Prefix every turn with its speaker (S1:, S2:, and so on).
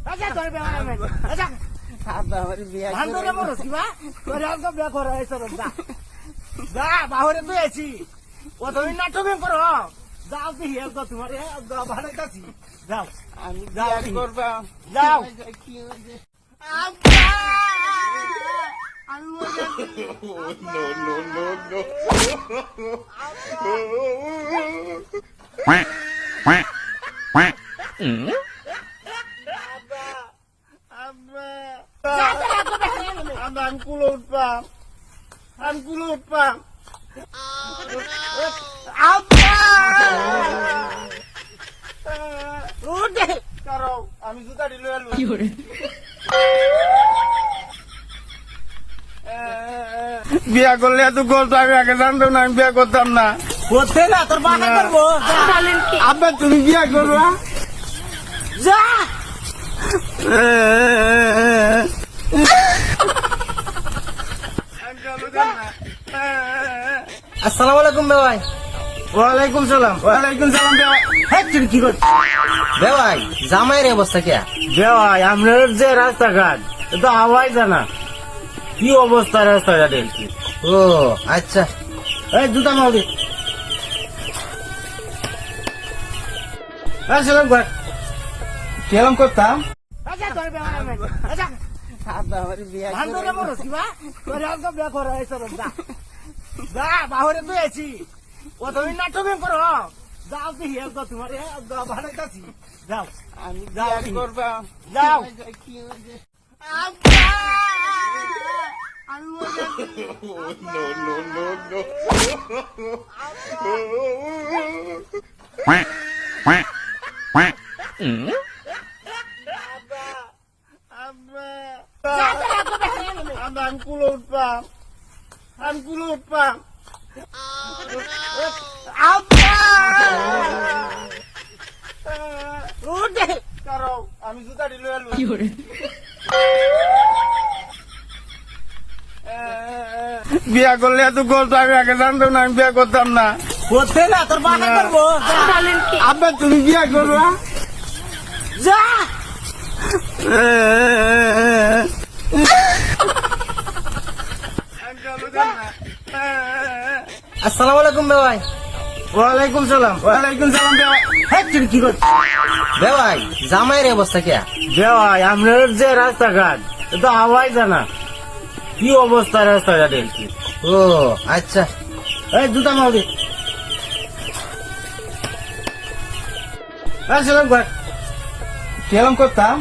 S1: আচ্ছা তোর বিয়া হবে আচ্ছা
S2: আব্বা আমার বিয়া
S1: ভান্দরে মরস কি বা তোর আজকে বিয়া করা হইছে যা যা বাহিরে তুই আছি ও তুমি নাটক করো যাও কি হেল তো তোমার ভাড়াইতাছি যাও
S2: আমি
S1: যাও
S2: বিয়া করব
S1: যাও
S2: কি হইছে
S1: আব্বা আমি
S3: quack, quack, quack.
S1: আব্বা আব্বা আঙ্কুলো উঠপাম আঙ্কুলো উঠপাম আব্বা উঠে কারো আমি জুতা দিল বিয়া করলে এত গোল তো আমি আগে জানতাম না আমি বিয়া করতাম না করতে না তোর বাবা করবো আব্বা তুমি বিয়া করবা যা
S2: আসসালামু আলাইকুম ভাই।
S1: ওয়ালাইকুম সালাম ওয়ালাইকুম সালাম হ্যাঁ তুই কি করছিস
S2: ভাই জামাইয়ের অবস্থা কি?
S1: ভাই আপনার যে রাস্তাঘাট তো হাওয়াই জানা কি অবস্থা রাস্তাঘাটের কি
S2: ও আচ্ছা
S1: এই জুতা মাউরি সালাম কর কেলাম করতাম আচ্ছা তোর বিয়া হবে আচ্ছা
S2: আব্বা আমার বিয়া
S1: ভান্দরে মরস কি বা তোর আজকে বিয়া করা হইছে যা যা বাহিরে তুই আছি ও তুমি নাটক করো যাও কি হেল তো তোমার ভাড়াইতাছি যাও
S2: আমি
S1: যাও
S2: বিয়া করব
S1: যাও
S2: কি হইছে
S1: আব্বা আমি
S3: Quack, quack, quack.
S1: আব্বা আঙ্কুলো উঠপাম আঙ্কুলো উঠপাম আব্বা উঠে কারো আমি জুতা দিল বিয়া করলে এত গোল তো আমি আগে জানতাম না আমি বিয়া করতাম না করতে না তোর বাবা করবো আব্বা তুমি বিয়া করবা যা
S2: আসসালামু আলাইকুম ভাই।
S1: ওয়ালাইকুম সালাম ওয়ালাইকুম সালাম হ্যাঁ তুই কি করছিস
S2: ভাই জামাইয়ের অবস্থা কি?
S1: ভাই আপনার যে রাস্তাঘাট তো হাওয়াই জানা কি অবস্থা রাস্তাঘাটের কি
S2: ও আচ্ছা
S1: এই জুতা মাউরি সালাম কর কেলাম করতাম